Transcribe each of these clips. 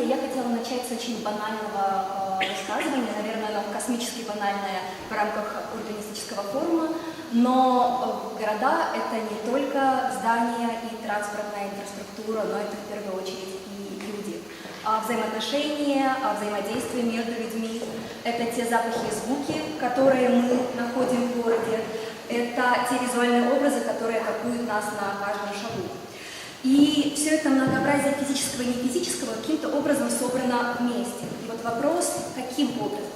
деле я хотела начать с очень банального высказывания, наверное, оно космически банальное в рамках урбанистического форума, но города — это не только здания и транспортная инфраструктура, но это в первую очередь и люди. Взаимоотношения, взаимодействие между людьми — это те запахи и звуки, которые мы находим в городе, это те визуальные образы, которые атакуют нас на каждом шагу. И все это многообразие физического и нефизического каким-то образом собрано вместе. И вот вопрос, каким образом?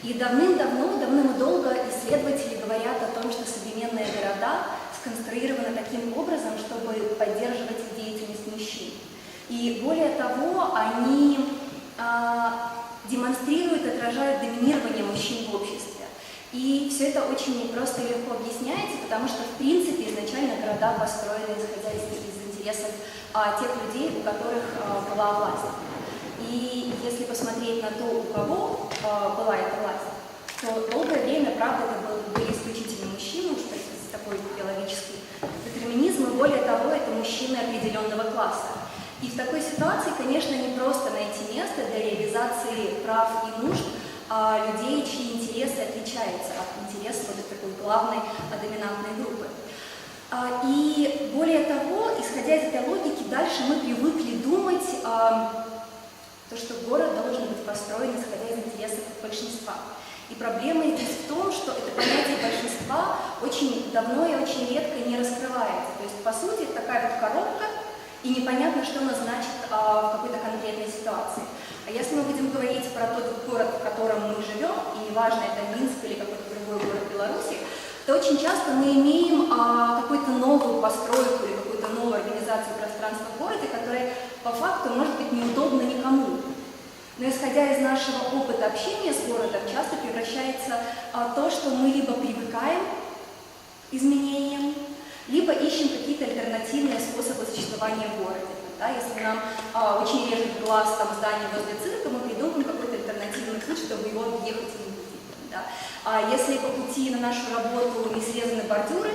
И давным и долго исследователи говорят о том, что современные города сконструированы таким образом, чтобы поддерживать деятельность мужчин. И более того, они демонстрируют, отражают доминирование мужчин в обществе. И все это очень непросто и легко объясняется, потому что, в принципе, изначально города построены, исходя из интересов тех людей, у которых была власть. И если посмотреть на то, у кого была эта власть, то долгое время, правда, это были исключительно мужчины, уж такой биологический детерминизм, и более того, это мужчины определенного класса. И в такой ситуации, конечно, не просто найти место для реализации прав и нужд людей, чьи интересы отличаются от интересов вот такой главной доминантной группы. И более того, исходя из этой логики, дальше мы привыкли думать, то, что город должен быть построен, исходя из интересов большинства. И проблема здесь в том, что это понятие большинства очень давно и очень редко не раскрывается. То есть, по сути, это такая вот коробка, и непонятно, что она значит в какой-то конкретной ситуации. А если мы будем говорить про тот город, в котором мы живем, и неважно, это Минск или какой-то другой город Беларуси, то очень часто мы имеем какую-то новую постройку или какую-то новую организацию пространства в городе, которая по факту может быть неудобна никому. Но исходя из нашего опыта общения с городом, часто превращается то, что мы либо привыкаем к изменениям, либо ищем какие-то альтернативные способы существования в городе. Да? Если нам очень режет глаз там, здание возле цирка, мы придумаем какой-то альтернативный путь, чтобы его объехать и не видеть. Да? Если по пути на нашу работу не срезаны бордюры,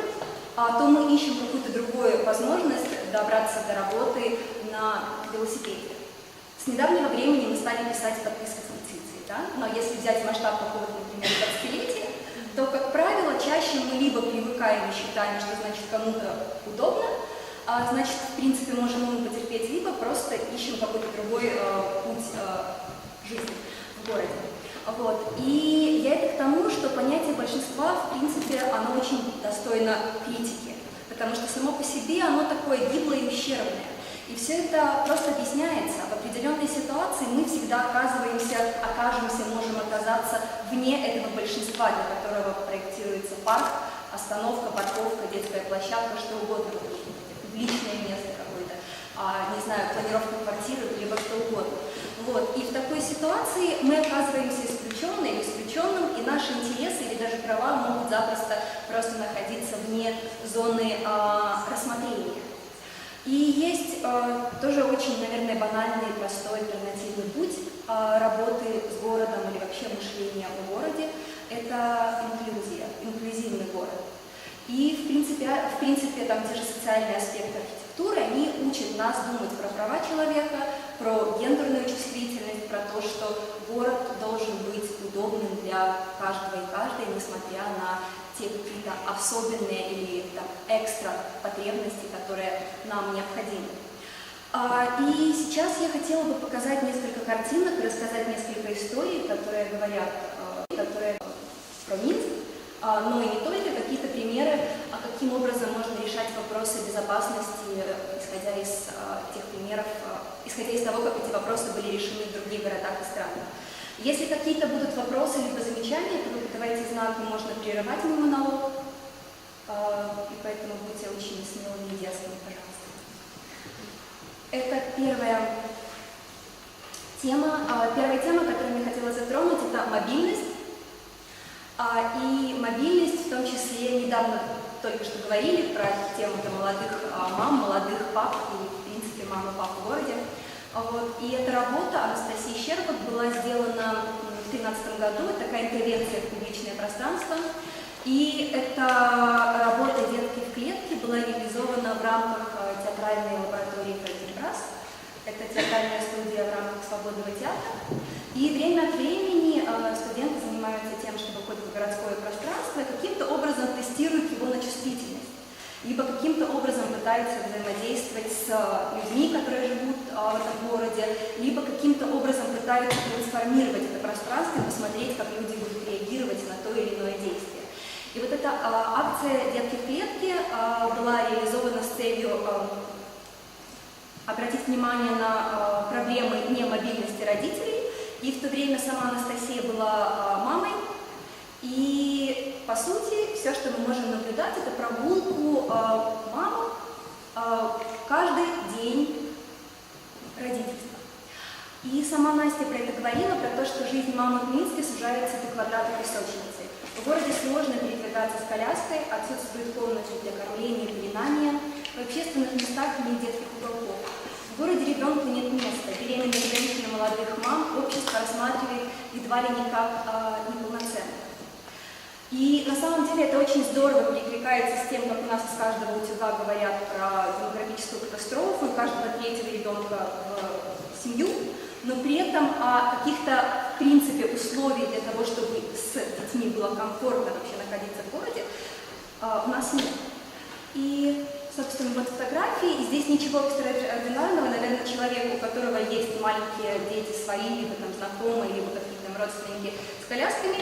то мы ищем какую-то другую возможность добраться до работы на велосипеде. С недавнего времени мы стали писать подписки с петицией, да? Но если взять масштаб какого-то, например, 20-летия, то, как правило, чаще мы либо привыкаем и считаем, что значит кому-то удобно, значит, в принципе, можем мы потерпеть, либо просто ищем какой-то другой путь жизни в городе. Вот. И я это к тому, что понятие большинства, в принципе, оно очень достойно критики, потому что само по себе оно такое гиблое и ущербное. И все это просто объясняется. В определенной ситуации мы всегда окажемся, можем оказаться вне этого большинства, для которого проектируется парк, остановка, парковка, детская площадка, что угодно, публичное место какое-то, не знаю, планировка квартиры, либо что угодно. Вот. И в такой ситуации мы оказываемся исключенными или исключенным, и наши интересы или даже права могут запросто просто находиться вне зоны рассмотрения. И есть тоже очень, наверное, банальный и простой альтернативный путь работы с городом или вообще мышления о городе – это инклюзия, инклюзивный город. И, в принципе, там те же социальные аспекты архитектуры, они учат нас думать про права человека, про гендерную чувствительность, про то, что город должен быть удобным для каждого и каждой, несмотря на те какие-то особенные или там, экстра потребности, которые нам необходимы. И сейчас я хотела бы показать несколько картинок и рассказать несколько историй, которые говорят про Минск, но и не только, какие-то примеры, каким образом можно решать вопросы безопасности, исходя из тех примеров, исходя из того, как эти вопросы были решены в других городах и странах. Если какие-то будут вопросы либо замечания, то вы подавайте знаки, можно прерывать мой монолог, и поэтому будьте очень смелыми и дерзкими, пожалуйста. Это первая тема, которую я хотела затронуть, это мобильность. И мобильность, в том числе, недавно только что говорили про тему молодых мам, молодых пап и, в принципе, мам и пап в городе. Вот. И эта работа Анастасии Щербак была сделана в 2013 году, это такая интервенция в публичное пространство. И эта работа «Детки в клетке» была реализована в рамках театральной лаборатории Фредерик Брас. Это театральная студия в рамках свободного театра. И время от времени студенты занимаются тем, что выходят в городское пространство и каким-то образом тестируют его на чувствительность. Либо каким-то образом пытаются взаимодействовать с людьми, которые живут в этом городе, либо каким-то образом пытаются трансформировать это пространство и посмотреть, как люди будут реагировать на то или иное действие. И вот эта акция «Детки в клетке» была реализована с целью обратить внимание на проблемы немобильности родителей. И в то время сама Анастасия была мамой. И, по сути, все, что мы можем наблюдать, это прогулку мамы каждый день родительства. И сама Настя про это говорила, про то, что жизнь мамы в Минске сужается до квадрата песочницы. В городе сложно передвигаться с коляской, отсутствует комната для кормления и пеленания, в общественных местах нет детских уголков. В городе ребенку нет места, беременных женщин и молодых мам общество рассматривает едва ли не как неполноценных. И на самом деле это очень здорово перекликается с тем, как у нас из каждого утюга говорят про демографическую катастрофу и каждого третьего ребенка в семью, но при этом каких-то, в принципе, условий для того, чтобы с детьми было комфортно вообще находиться в городе, у нас нет. И, собственно, вот фотографии, и здесь ничего экстраординарного, наверное, человеку, у которого есть маленькие дети свои, либо там знакомые, либо какие-то там родственники с колясками,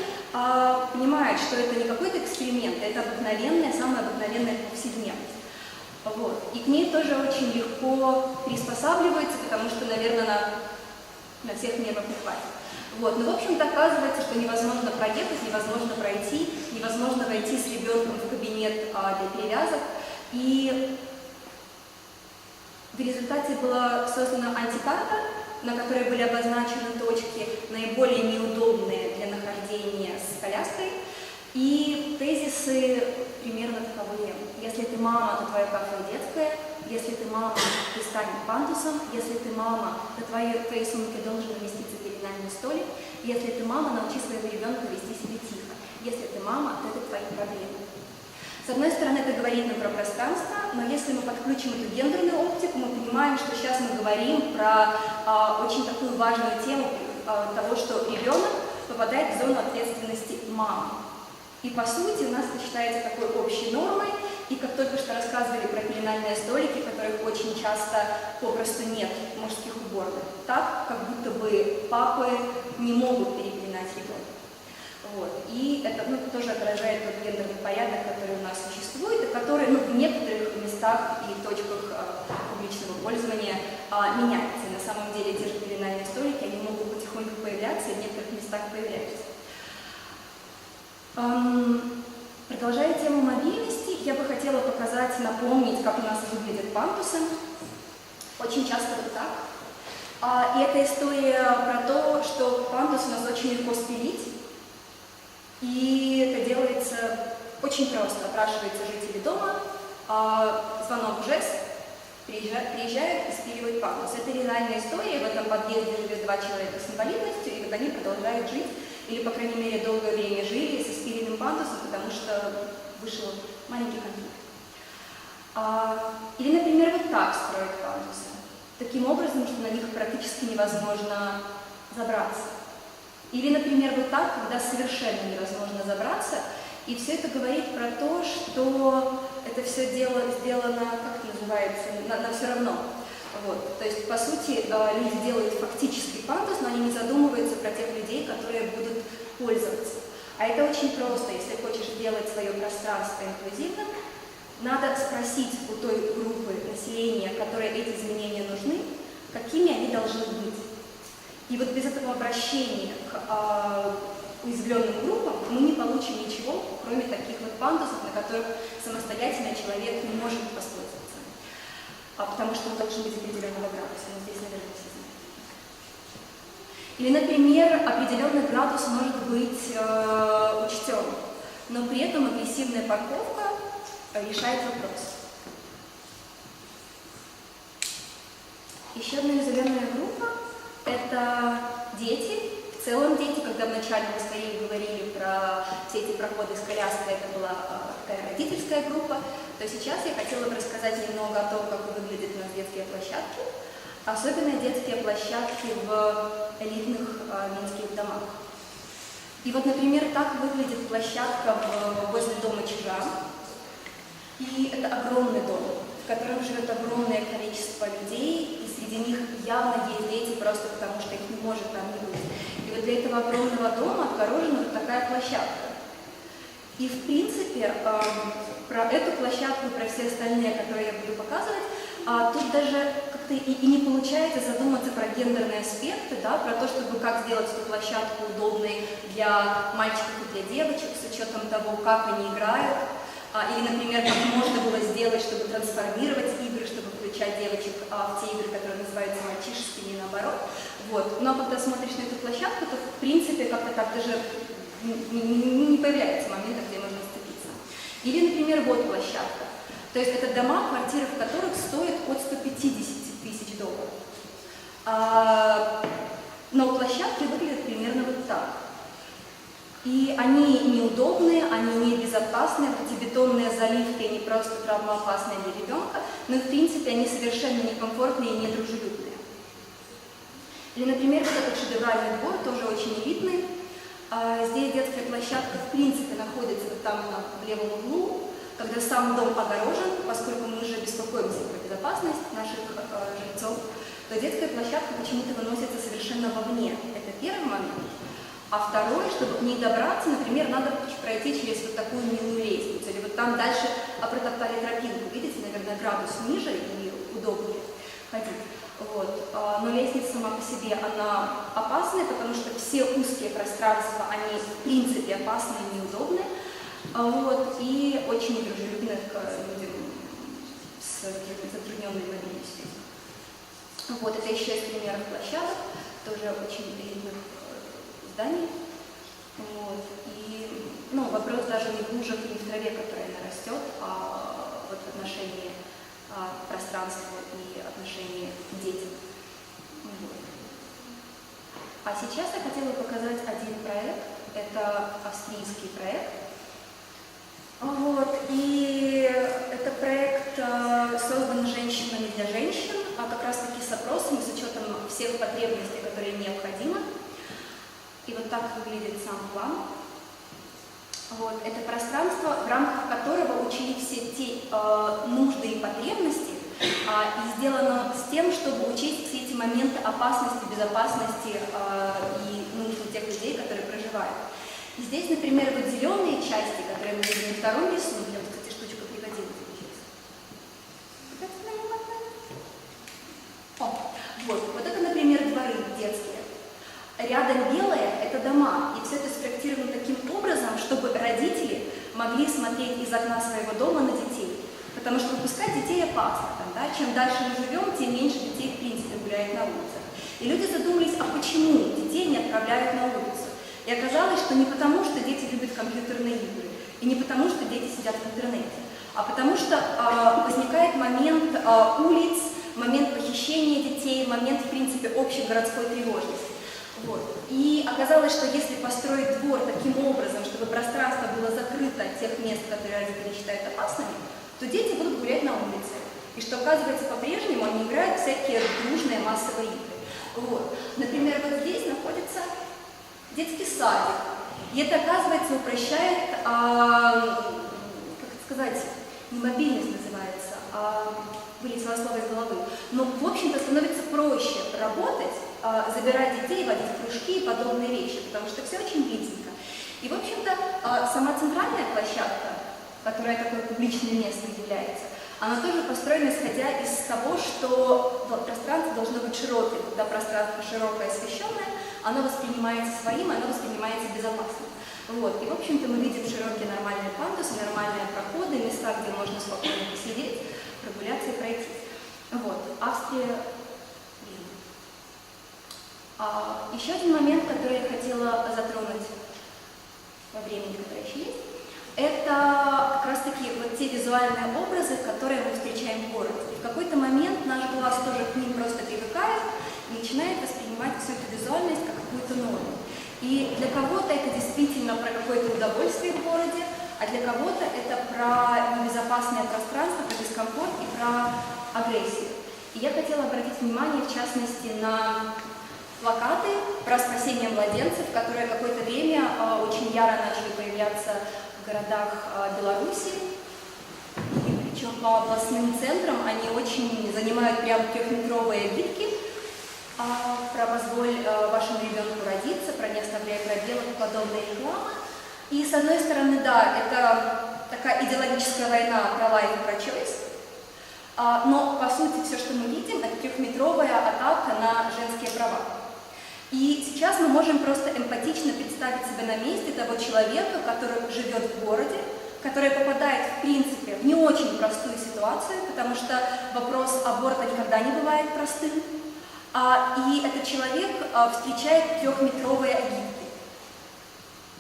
понимает, что это не какой-то эксперимент, это обыкновенная, самая обыкновенная повседневность. Вот. И к ней тоже очень легко приспосабливается, потому что, наверное, на всех нервов не хватит. Вот. Но, в общем-то, оказывается, что невозможно проехать, невозможно пройти, невозможно войти с ребенком в кабинет для перевязок. И в результате была создана антикарта, на которой были обозначены точки, наиболее неудобные для нахождения с коляской. И тезисы примерно таковые. Если ты мама, то твоя кафе детская. Если ты мама, ты стань пандусом. Если ты мама, то в твоей сумке должен уместиться пеленальный столик. Если ты мама, научи своего ребенка вести себя тихо. Если ты мама, то это твои проблемы. С одной стороны, это говорит нам про пространство, но если мы подключим эту гендерную оптику, мы понимаем, что сейчас мы говорим про очень такую важную тему того, что ребенок попадает в зону ответственности мамы. И по сути у нас это считается такой общей нормой, и как только что рассказывали про пеленальные столики, которых очень часто попросту нет в мужских уборных, так, как будто бы папы не могут перепеленать ребенка. Вот. И это тоже отражает тот гендерный порядок, который у нас существует, и который в некоторых местах и точках публичного пользования меняется. И на самом деле те же пеленальные столики, они могут потихоньку появляться, и в некоторых местах появляются. Продолжая тему мобильности, я бы хотела показать, напомнить, как у нас выглядят пандусы. Очень часто вот так. И это история про то, что пандус у нас очень легко спилить. И это делается очень просто. Опрашиваются жители дома, звонок в ЖЭС, приезжают и спиливают пандус. Это реальная история. В этом подъезде живет 2 человека с инвалидностью, и вот они продолжают жить, или, по крайней мере, долгое время жили со спиленным пандусом, потому что вышел маленький конфликт. Или, например, вот так строят пандусы. Таким образом, что на них практически невозможно забраться. Или, например, вот так, когда совершенно невозможно забраться, и все это говорит про то, что это все сделано, как это называется, на все равно. Вот. То есть, по сути, люди делают фактически пандус, но они не задумываются про тех людей, которые будут пользоваться. А это очень просто. Если хочешь сделать свое пространство инклюзивным, надо спросить у той группы населения, которой эти изменения нужны, какими они должны быть. И вот без этого обращения к уязвленным группам мы не получим ничего, кроме таких вот пандусов, на которых самостоятельно человек не может воспользоваться. Потому что он должен быть определенного градуса, но здесь, наверное, все знают. Или, например, определенный градус может быть учтен, но при этом агрессивная парковка решает вопрос. Еще одна уязвленная группа – это дети. В целом дети, когда вначале мы с Кариной говорили про все эти проходы с коляской, это была такая родительская группа, то сейчас я хотела бы рассказать немного о том, как выглядят у нас детские площадки. Особенно детские площадки в элитных минских домах. И вот, например, так выглядит площадка возле дома Чижа. И это огромный дом, в котором живет огромное количество людей, и среди них явно есть дети, просто потому что их не может там не быть. И вот для этого огромного дома отгорожена вот такая площадка. И, в принципе, про эту площадку и про все остальные, которые я буду показывать, тут даже как-то и не получается задуматься про гендерные аспекты, да, про то, чтобы как сделать эту площадку удобной для мальчиков и для девочек, с учетом того, как они играют. Или, например, как можно было сделать, чтобы трансформировать игры, чтобы включать девочек в те игры, которые называются мальчишескими, и наоборот. Вот. Но когда смотришь на эту площадку, то, в принципе, как-то так даже не появляется момента, где можно сцепиться. Или, например, вот площадка. То есть это дома, квартиры в которых стоят от 150 тысяч долларов. Но площадки выглядят примерно вот так. И они неудобные, они небезопасные, вот эти бетонные заливки, они просто травмоопасные для ребенка, но в принципе они совершенно некомфортные и недружелюбные. Или, например, вот этот шедевральный двор, тоже очень элитный. Здесь детская площадка в принципе находится вот там в левом углу, когда сам дом огорожен, поскольку мы же беспокоимся про безопасность наших жильцов, то детская площадка почему-то выносится совершенно вовне. Это первый момент. А второе, чтобы к ней добраться, например, надо пройти через вот такую милую лестницу. Или вот там дальше протоптали тропинку. Видите, наверное, градус ниже и удобнее ходить. Вот. Но лестница сама по себе, она опасная, потому что все узкие пространства, они в принципе опасные и неудобные. Вот. И очень недружелюбны к людям с затрудненной мобильностью. Вот. Это еще из примеров площадок, тоже очень элитных зданий. Вот. И вопрос даже не в лужах и не в траве, которая растет, а вот в отношении пространства и отношении к детям. Вот. А сейчас я хотела показать один проект. Это австрийский проект. Вот. И это проект создан женщинами для женщин, как раз таки с опросами, с учетом всех потребностей, которые необходимы. И вот так выглядит сам план. Вот. Это пространство, в рамках которого учли все те нужды и потребности, и сделано с тем, чтобы учесть все эти моменты опасности, безопасности и нужд тех людей, которые проживают. И здесь, например, вот зеленые части, которые мы видим на втором рисунке, вот, кстати, штучка пригодилась сейчас. Вот это, например, дворы детские. Рядом белое – это дома, и все это спроектировано таким образом, чтобы родители могли смотреть из окна своего дома на детей. Потому что выпускать детей опасно. Да? Чем дальше мы живем, тем меньше детей, в принципе, гуляет на улицах. И люди задумались, а почему детей не отправляют на улицу? И оказалось, что не потому, что дети любят компьютерные игры, и не потому, что дети сидят в интернете, а потому что возникает момент улиц, момент похищения детей, момент, в принципе, общей городской тревожности. Вот. И оказалось, что если построить двор таким образом, чтобы пространство было закрыто от тех мест, которые родители считают опасными, то дети будут гулять на улице. И что, оказывается, по-прежнему они играют в всякие дружные массовые игры. Вот. Например, вот здесь находится детский садик. И это, оказывается, упрощает, как сказать, не мобильность называется, вылетело слово из головы. Но, в общем-то, становится проще работать, забирать детей, водить в кружки и подобные вещи, потому что все очень близко. И, в общем-то, сама центральная площадка, которая такое публичное место является, она тоже построена исходя из того, что пространство должно быть широким. Когда пространство широкое, освещенное, оно воспринимается своим, оно воспринимается безопасным. Вот. И, в общем-то, мы видим широкие нормальные пандусы, нормальные проходы, места, где можно спокойно посидеть, прогуляться и пройти. Вот. Австрия. Еще один момент, который я хотела затронуть во времени, которое еще есть, это как раз-таки вот те визуальные образы, которые мы встречаем в городе. И в какой-то момент наш глаз тоже к ним просто привыкает и начинает воспринимать всю эту визуальность как какую-то норму. И для кого-то это действительно про какое-то удовольствие в городе, а для кого-то это про небезопасное пространство, про дискомфорт и про агрессию. И И я хотела обратить внимание, в частности, на плакаты про спасение младенцев, которые какое-то время очень яро начали появляться в городах Беларуси. И причем по областным центрам они очень занимают прям 3-метровые гибки про «позволь вашему ребенку родиться», про «не оставляй пробелов» и подобные рекламы. И с одной стороны, да, это такая идеологическая война про life и про choice, но по сути все, что мы видим, это 3-метровая атака на женские права. И сейчас мы можем просто эмпатично представить себя на месте того человека, который живет в городе, который попадает, в принципе, в не очень простую ситуацию, потому что вопрос аборта никогда не бывает простым, и этот человек встречает 3-метровые гибки.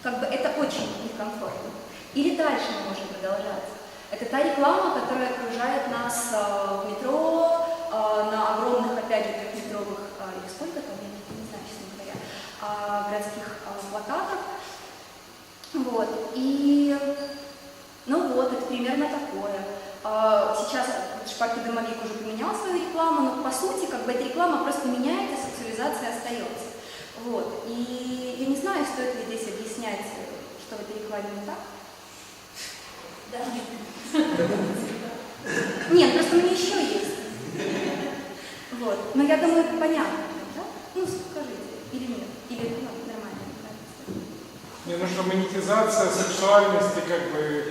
Как бы это очень некомфортно. Или дальше мы можем продолжать. Это та реклама, которая окружает нас в метро, на огромных, опять же, 3-метровых, или сколько там, я не знаю, честно говоря, городских плакатах. Вот. И, ну вот, это примерно такое. Сейчас Шпаки Домовик уже поменял свою рекламу, но по сути, как бы эта реклама просто меняется, сексуализация остается. Вот. И я не знаю, стоит ли здесь объяснять, что в этой рекламе не так. Да. Нет, просто у меня еще есть. Вот. Но я думаю, это понятно. Да? Ну, скажите, или нет? Или нормально? Мне нужна монетизация сексуальности, как бы,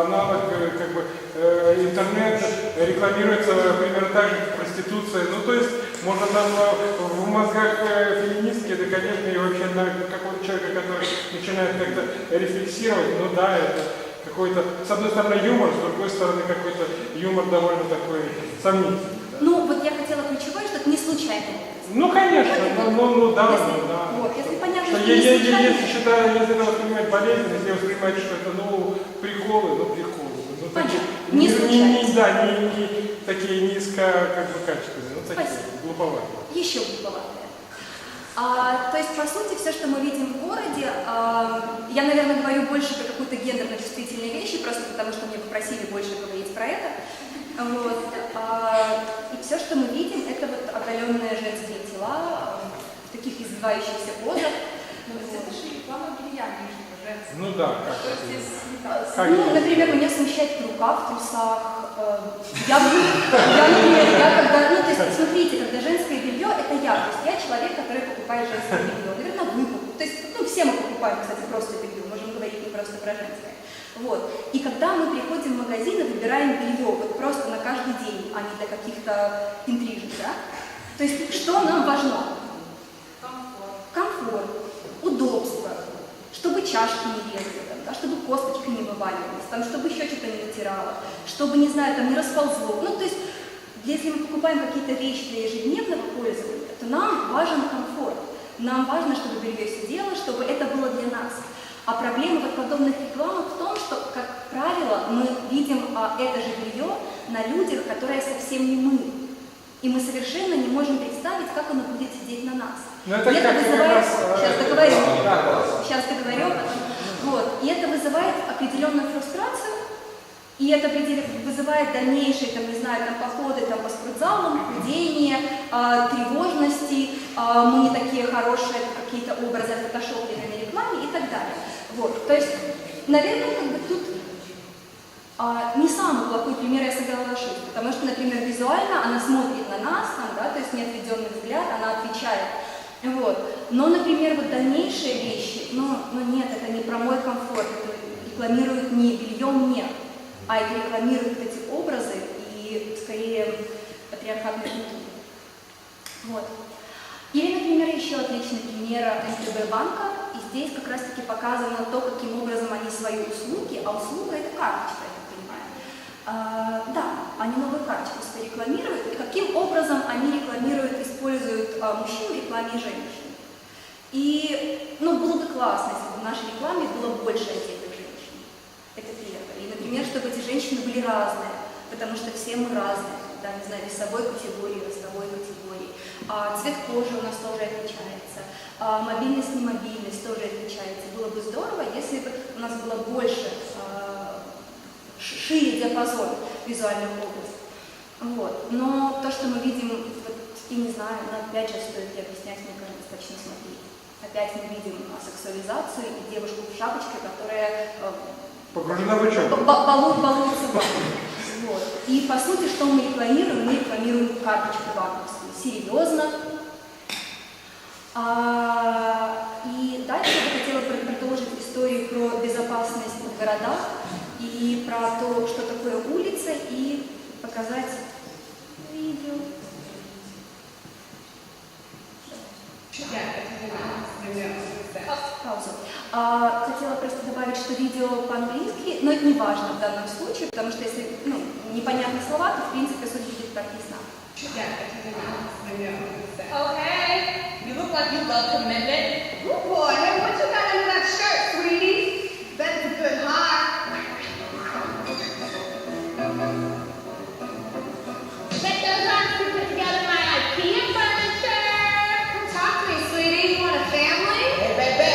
аналог, как бы, интернет рекламируется примерно так же, как проституция. Ну, то есть, можно там в мозгах феминистки, это, конечно, и вообще какого-то человека, который начинает как-то рефлексировать, ну да, это какой-то, с одной стороны, юмор, с другой стороны, какой-то юмор довольно такой сомнительный. Да. Ну, вот я хотела ключевое, что это не случайно. Ну, конечно, ну да, если, да. Вот, если понятно, что если случайно... это воспринимать болезненно, если воспринимать, что это, ну, приколы. Ну, понятно, такие, не случайно. Да, не такие низкокачественные, ну, такие глуповатые. Еще глуповатые. То есть, по сути, все, что мы видим в городе, я, наверное, говорю больше про какую-то гендерно-чувствительные вещи, просто потому что мне попросили больше говорить про это. Вот. И все, что мы видим, это вот оголенные женские тела в таких избивающихся позах. Это же реклама белья нижнего женского. Ну да, как. Ну, например, меня смущает рука в трусах. Ну, то есть, смотрите, когда женское белье, это я. То есть я человек, который покупает женское белье. Наверное, вы. То есть, ну, все мы покупаем, кстати, просто белье. Можем говорить не просто про женское. Вот. И когда мы приходим в магазин и выбираем белье, вот просто на каждый день, а не для каких-то интрижек, да? То есть, что нам важно? Комфорт, удобство, чтобы чашки не резали, да, чтобы косточки не вываливались, там, чтобы еще что-то не натирало, чтобы, не знаю, там, не расползло. Ну, то есть, если мы покупаем какие-то вещи для ежедневного пользования, то нам важен комфорт. Нам важно, чтобы белье сидело, чтобы это было для нас. А проблема в подобных рекламах в том, что, как правило, мы видим это же белье на людях, которые совсем не мы. И мы совершенно не можем представить, как оно будет сидеть на нас. Но это и это вызывает... Сейчас договорю. Вот. И это вызывает определенную фрустрацию, и это вызывает дальнейшие, там, не знаю, там, походы там, по спортзалам, худение, тревожности, мы не такие хорошие, какие-то образы фотошопленные на рекламе и так далее. Вот. То есть, наверное, как бы тут не самый плохой пример я сыграла ошибку, потому что, например, визуально она смотрит на нас, там, да, то есть неотведенный взгляд, она отвечает. Вот. Но, например, вот дальнейшие вещи, ну нет, это не про мой комфорт, это рекламирует не бельем мне, а это рекламируют эти образы и, скорее, патриархатной культуры. Вот. Или, например, еще отличный пример МТБ банка, и здесь как раз-таки показано то, каким образом они свои услуги, а услуга это карточка, я так понимаю. Да, они новую карточку себе рекламируют, и каким образом они рекламируют, используют мужчин в рекламе и женщин. И, ну, было бы классно, если бы в нашей рекламе было больше одетых женщин. Это первое. И, например, чтобы эти женщины были разные, потому что все мы разные, да, не знаю, весовой категории, ростовой категории. Цвет кожи у нас тоже отличается, мобильность, немобильность тоже отличается. Было бы здорово, если бы у нас было больше, шире диапазон визуальных образов. Вот. Но то, что мы видим, вот, и не знаю, но опять же стоит ли объяснять, мне кажется, достаточно смотреть. Опять мы видим сексуализацию и девушку в шапочке, которая Погружена в учебу. балуется банком. Вот. И по сути, что мы рекламируем? Мы рекламируем карточку банковскую. Серьезно. И дальше я бы хотела продолжить историю про безопасность в городах и про то, что такое улица, и показать видео. Паузу. Хотела просто добавить, что видео по-английски, но это не важно в данном случае, потому что если непонятны слова, то в принципе суть будет прописана. Okay, you look like you love commitment. Oh boy, hey, what you got under that shirt, sweetie? That's a good heart. Bet those aren't to put together my IKEA furniture. Come talk to me, sweetie. You want a family? Hey, baby.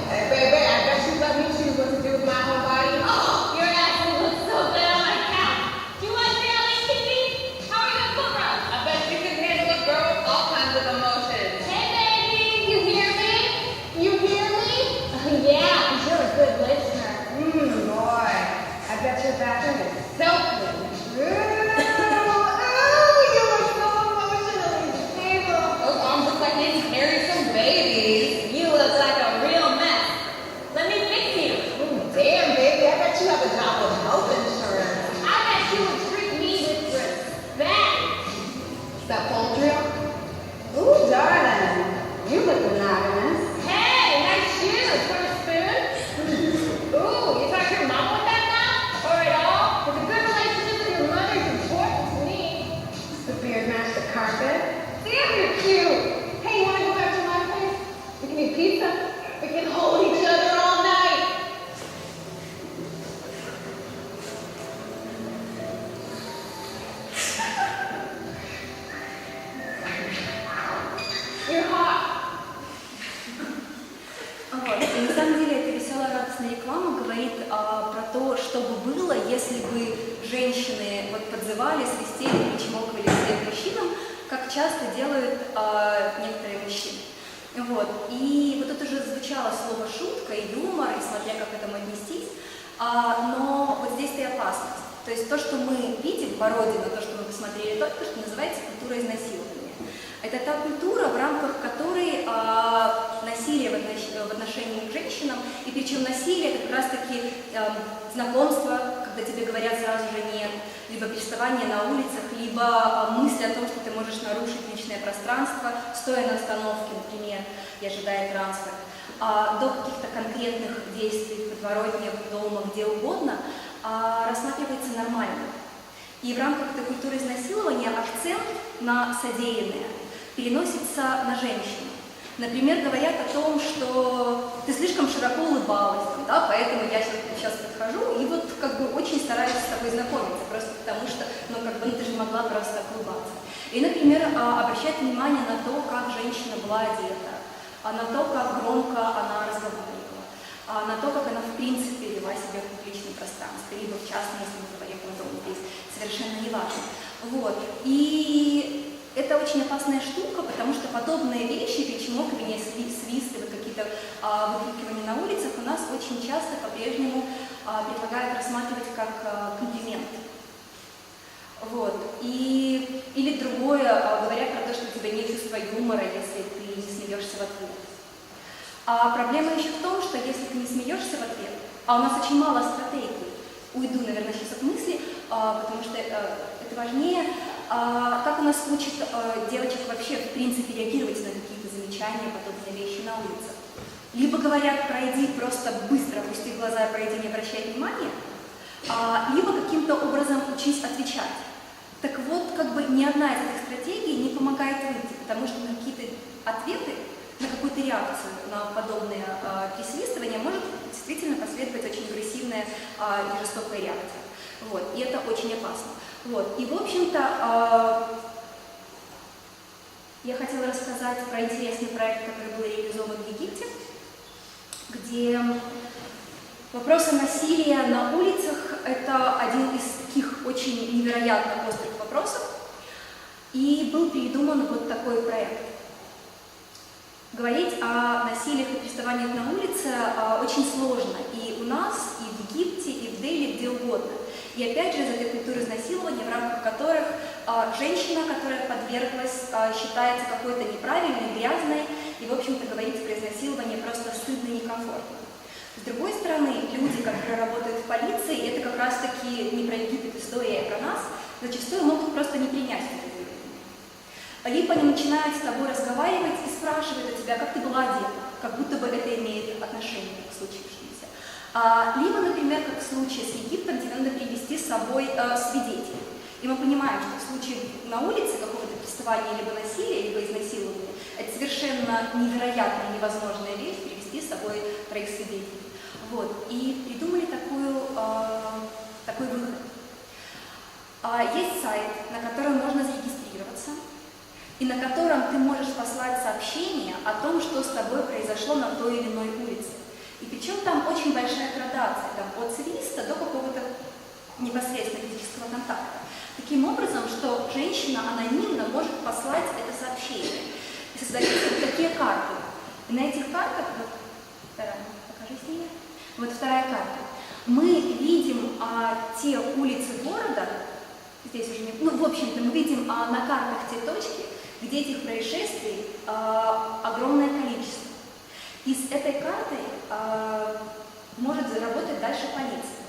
Hey, baby. I bet you let me choose what to do with my whole body. Oh, your ass will look so good on my couch. Do you want reality TV? How are you gonna cook us? I bet you can handle a girl with all kinds of emotions. Hey baby, you hear me? You hear me? Yeah, 'cause you're a good listener. Boy. I bet your bathroom is so clean. Ooh, you look so emotionally stable. Those arms look like they carry some babies. You look like a real mess. Let me fix you. Damn, baby. I bet you have a job with health insurance. I bet you would treat me with respect. Is that poultry? Ooh, darling. You look monogamous. Hey, nice shoes. For a spoon? Ooh, you talk to your mom with that now? Or at all? Because a good relationship with your mother is important to me. The beard match the carpet. Damn, you're cute. Hey, you want to go back to my place? We can eat pizza. We can hold each other all night. You're hot. Вот. И на самом деле эта веселая радостная реклама говорит про то, что бы было, если бы женщины подзывали, свистели, причмокивали вслед мужчинам, как часто делают некоторые мужчины. Вот. И вот тут уже звучало слово шутка и юмор, и смотря как к этому отнестись, но вот здесь-то и опасность. То есть то, что мы видим по родину, то, что мы посмотрели только что, называется культура изнасилования. Это та культура, в рамках которой насилие в отношении к женщинам, и причем насилие это как раз-таки знакомство, когда тебе говорят сразу же нет, либо приставание на улицах, либо мысль о том, что ты можешь нарушить личное пространство, стоя на остановке, например, и ожидая транспорт, до каких-то конкретных действий в подворотне, дома, где угодно, рассматривается нормально. И в рамках этой культуры изнасилования акцент на содеянное переносится на женщину. Например, говорят о том, что ты слишком широко улыбалась, да, поэтому я сейчас подхожу и очень стараюсь с тобой знакомиться, просто потому что, ты же не могла просто так улыбаться. И, например, обращать внимание на то, как женщина была одета, на то, как громко она разговаривала, на то, как она в принципе вела себя в публичном пространстве, либо в частном, если мы говорим о том, здесь совершенно не важно. Вот. И это очень опасная штука, потому что подобные вещи, причмокивания, свисты, какие-то выкрикивания на улицах у нас очень часто по-прежнему предлагают рассматривать как комплимент. Вот. Или другое, говорят про то, что у тебя нет чувства юмора, если ты не смеешься в ответ. А проблема еще в том, что если ты не смеешься в ответ, а у нас очень мало стратегий, уйду, наверное, сейчас от мысли, потому что это важнее, как у нас учат девочек вообще, в принципе, реагировать на какие-то замечания, подобные вещи на улицах. Либо говорят, пройди просто быстро, опусти глаза, пройди, не обращай внимания, либо каким-то образом учись отвечать. Так вот, ни одна из этих стратегий не помогает выйти, потому что на какие-то ответы, на какую-то реакцию на подобные присвистывания может действительно последовать очень агрессивная и жестокая реакция. Вот. И это очень опасно. Вот. И, в общем-то, я хотела рассказать про интересный проект, который был реализован в Египте, где вопросы насилия на улицах – это один из таких очень невероятно острых вопросов. И был придуман вот такой проект. Говорить о насилиях и приставаниях на улице очень сложно. И у нас, и в Египте, и в Дели, где угодно. И опять же, из этой культуры изнасилования, в рамках которых женщина, которая подверглась, считается какой-то неправильной, грязной, и, в общем-то, говорить про изнасилование просто стыдно и некомфортно. С другой стороны, люди, которые работают в полиции, это как раз-таки не про Египет история, а про нас, зачастую могут просто не принять это заявление. Либо они начинают с тобой разговаривать и спрашивают у тебя, как ты была одета, как будто бы это имеет отношение к случившемуся. Либо, например, как в случае с Египтом, тебе надо привести с собой свидетелей. И мы понимаем, что в случае на улице какого-то приставания либо насилия, либо изнасилования, это совершенно невероятная, невозможная вещь привести с собой 3 свидетелей. Вот. И придумали такой выход. Есть сайт, на котором можно зарегистрироваться, и на котором ты можешь послать сообщение о том, что с тобой произошло на той или иной улице. И причем там очень большая градация, там от цивилиста до какого-то непосредственно физического контакта. Таким образом, что женщина анонимно может послать это сообщение. И создаются вот такие карты. И на этих картах, вот вторая, покажи снимок. Вот вторая карта. Мы видим те улицы города, здесь уже не, ну, в общем-то, мы видим на картах те точки, где этих происшествий огромное количество. И с этой картой может заработать дальше полиция.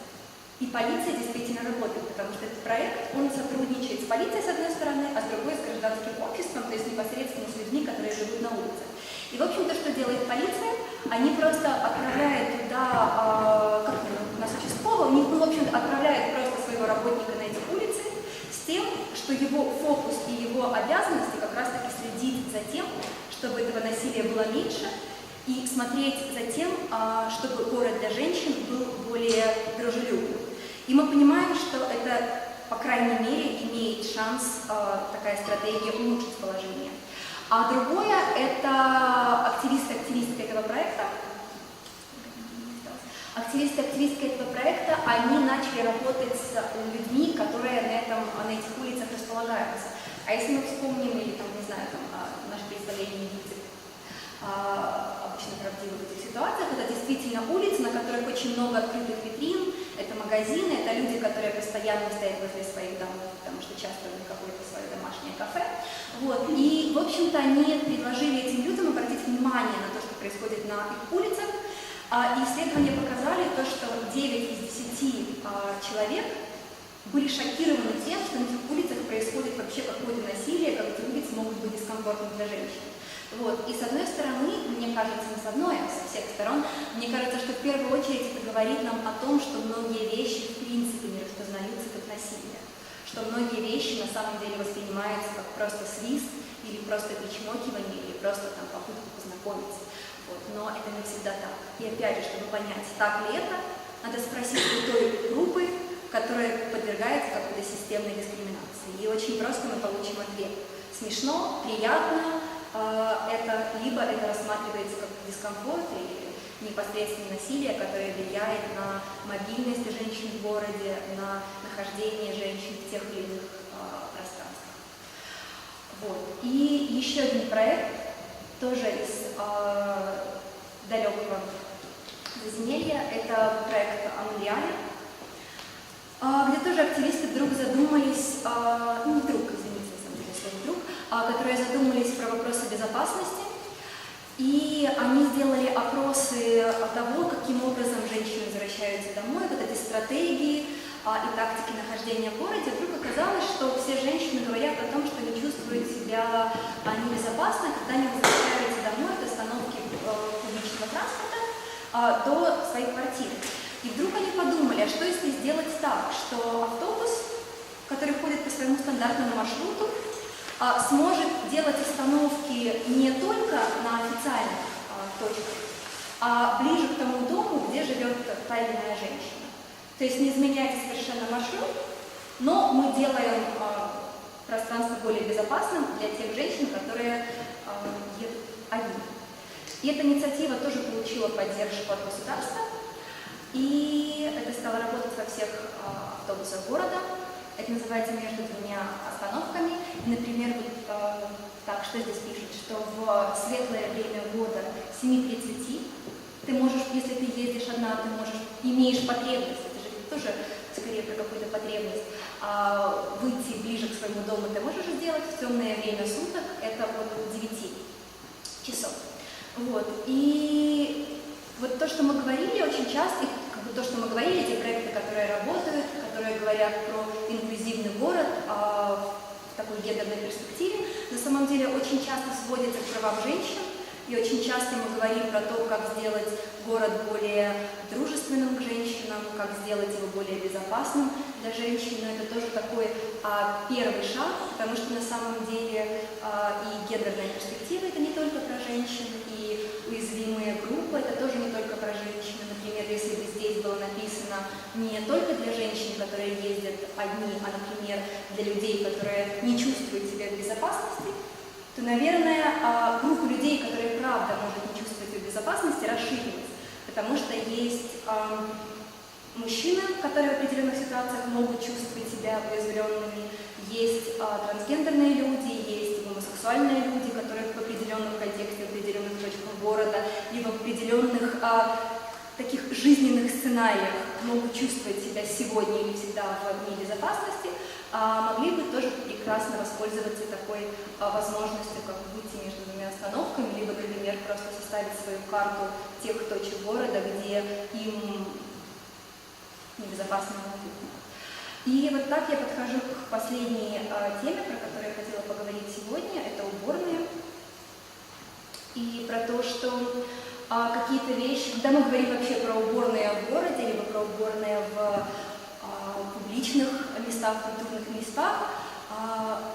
И полиция действительно работает, потому что этот проект, он сотрудничает с полицией с одной стороны, а с другой с гражданским обществом, то есть непосредственно с людьми, которые живут на улице. И, в общем-то, что делает полиция? Они просто отправляют туда, как у нас участковый, в общем-то, отправляют просто своего работника на эти улицы с тем, что его фокус и его обязанности как раз-таки следить за тем, чтобы этого насилия было меньше, и смотреть за тем, чтобы город для женщин был более дружелюбным. И мы понимаем, что это, по крайней мере, имеет шанс, такая стратегия, улучшить положение. А другое – это активисты этого проекта. Активисты этого проекта, они начали работать с людьми, которые на этих улицах располагаются. А если мы вспомним, или там, не знаю, там, наше представление Египта, обычно правдивых в этих ситуациях, это действительно улицы, на которых очень много открытых витрин, это магазины, это люди, которые постоянно стоят возле своих домов, потому что часто у них какое-то свое домашнее кафе. Вот. И, в общем-то, они предложили этим людям обратить внимание на то, что происходит на их улицах. И исследования показали то, что 9 из 10 человек были шокированы тем, что на этих улицах происходит вообще какое-то насилие, как эти улицы могут быть дискомфортны для женщин. Вот. И с одной стороны, мне кажется, не с одной, а со всех сторон, мне кажется, что в первую очередь это говорит нам о том, что многие вещи в принципе не распознаются как насилие, что многие вещи на самом деле воспринимаются как просто свист, или просто причмокивание, или просто там попытка познакомиться. Вот. Но это не всегда так. И опять же, чтобы понять, так ли это, надо спросить у той группы, которая подвергается какой-то системной дискриминации. И очень просто мы получим ответ. Смешно, приятно, либо это рассматривается как дискомфорт или непосредственное насилие, которое влияет на мобильность женщин в городе, на нахождение женщин в тех или иных пространствах. Вот. И еще один проект, тоже из далекого заземелья, это проект Амуриане, где тоже активисты вдруг задумались, которые задумались про вопросы безопасности, и они сделали опросы того, каким образом женщины возвращаются домой, вот эти стратегии и тактики нахождения в городе. Вдруг оказалось, что все женщины говорят о том, что не чувствуют себя небезопасно, когда они возвращаются домой от остановки публичного транспорта до своей квартиры. И вдруг они подумали, а что если сделать так, что автобус, который ходит по своему стандартному маршруту, сможет делать остановки не только на официальных точках, а ближе к тому дому, где живет та или иная женщина. То есть не изменяется совершенно маршрут, но мы делаем пространство более безопасным для тех женщин, которые едут одни. И эта инициатива тоже получила поддержку от государства, и это стало работать во всех автобусах города. Это называется «Между двумя остановками». И, например, вот так, что здесь пишет, что в светлое время года 7:30 ты можешь, если ты ездишь одна, ты имеешь потребность, это же тоже скорее про какую-то потребность, выйти ближе к своему дому ты можешь сделать в темное время суток, это от 9 часов. Вот. И вот то, что мы говорили очень часто, то, что мы говорили, те проекты, которые работают, которые говорят про инклюзивный город в такой гендерной перспективе, на самом деле очень часто сводятся к правам женщин, и очень часто мы говорим про то, как сделать город более дружественным к женщинам, как сделать его более безопасным для женщин, но это тоже такой первый шаг, потому что на самом деле и гендерная перспектива это не только про женщин, и уязвимые группы это тоже не только про женщин. Например, если бы здесь было написано не только для женщин, которые ездят одни, а, например, для людей, которые не чувствуют себя в безопасности, то, наверное, группа людей, которые правда может не чувствовать себя в безопасности, расширилась. Потому что есть мужчины, которые в определенных ситуациях могут чувствовать себя уязвленными, есть трансгендерные люди, есть гомосексуальные люди, которые в определенном контексте, в определенных точках города, либо в определенных таких жизненных сценариях могут чувствовать себя сегодня или всегда в небезопасности, могли бы тоже прекрасно воспользоваться такой возможностью, как выйти между двумя остановками, либо, например, просто составить свою карту тех точек города, где им небезопасно находиться. И вот так я подхожу к последней теме, про которую я хотела поговорить сегодня, это уборные. И про то, что какие-то вещи, когда мы говорим вообще про уборные в городе, либо про уборные в публичных местах, культурных местах,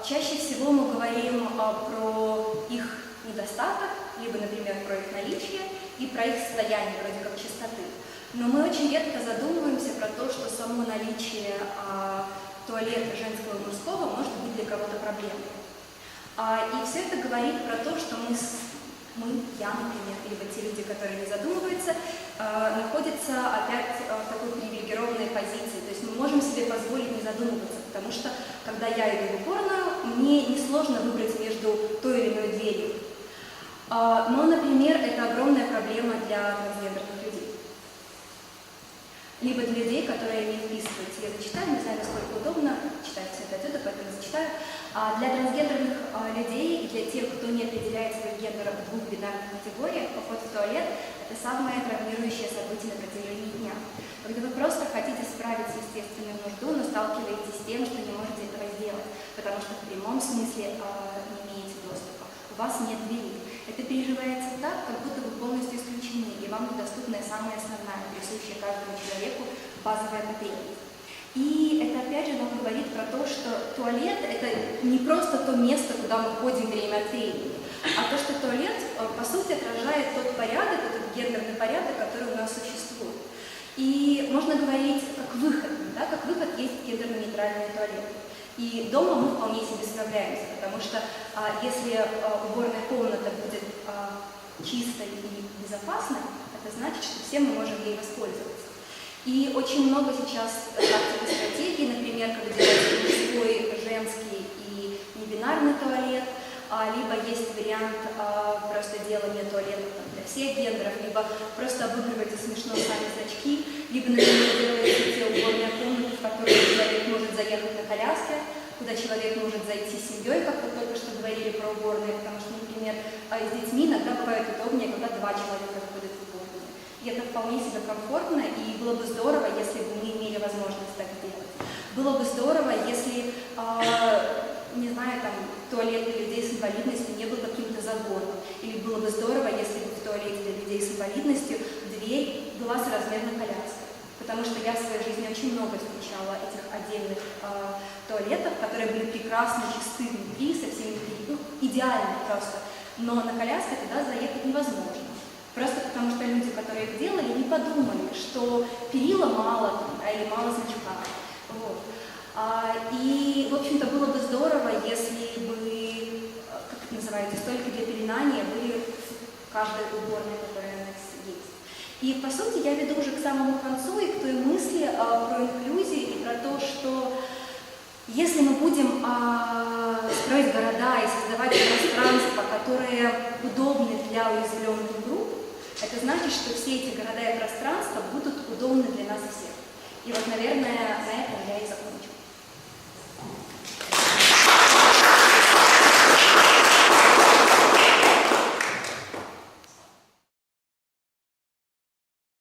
чаще всего мы говорим про их недостаток, либо, например, про их наличие и про их состояние, вроде как чистоты. Но мы очень редко задумываемся про то, что само наличие туалета женского и мужского может быть для кого-то проблемой. И все это говорит про то, что я, например, либо те люди, которые не задумываются, находятся опять в такой привилегированной позиции. То есть мы можем себе позволить не задумываться, потому что, когда я иду в уборную, мне несложно выбрать между той или иной дверью. Но, например, это огромная проблема для трансгендерных людей. Либо для людей, которые не вписываются. Я зачитаю, не знаю, насколько удобно читать все это отсюда, поэтому зачитаю. Для трансгендерных людей и для тех, кто не определяет свой гендер в двух бинарных категориях, поход в туалет – это самое травмирующее событие на протяжении дня. Когда вы просто хотите справить естественную нужду, но сталкиваетесь с тем, что не можете этого сделать, потому что в прямом смысле не имеете доступа, у вас нет двери. Это переживается так, как будто вы полностью исключены, и вам недоступна самая основная, присущая каждому человеку базовая потребность. И это опять же нам говорит про то, что туалет – это не просто то место, куда мы ходим время от времени, а то, что туалет, по сути, отражает тот порядок, этот гендерный порядок, который у нас существует. И можно говорить как выход, да, как выход есть гендерно-нейтральный туалет. И дома мы вполне себе справляемся, потому что если уборная комната будет чистой и безопасной, это значит, что все мы можем ей воспользоваться. И очень много сейчас тактик и стратегий, например, когда делается мужской, женский и небинарный туалет, либо есть вариант просто делания туалета для всех гендеров, либо просто обыгрываете смешно сами зрачки, либо, например, делаете те уборные комнаты, в которые человек может заехать на коляске, куда человек может зайти с семьей, как вы только что говорили про уборные, потому что, например, с детьми иногда бывает удобнее, когда 2 человека заходят в уборную. И это вполне себе комфортно, и было бы здорово, если бы мы имели возможность так делать. Было бы здорово, если, не знаю, там, туалет для людей с инвалидностью не был каким-то забором. Или было бы здорово, если бы в туалете для людей с инвалидностью дверь была соразмерно коляской. Потому что я в своей жизни очень много встречала этих отдельных туалетов, которые были прекрасно чисты внутри, со всеми, идеально просто. Но на коляске туда заехать невозможно. Просто потому что люди, которые их делали, не подумали, что перила мало или мало значка. Вот. И, в общем-то, было бы здорово, если бы, как это называется, столько для пеленания были в каждой уборной, которая у нас есть. И, по сути, я веду уже к самому концу и к той мысли про инклюзию и про то, что будем строить города и создавать пространства, которые удобны для уязвленных групп, это значит, что все эти города и пространства будут удобны для нас всех. И вот, наверное, на этом я и закончу.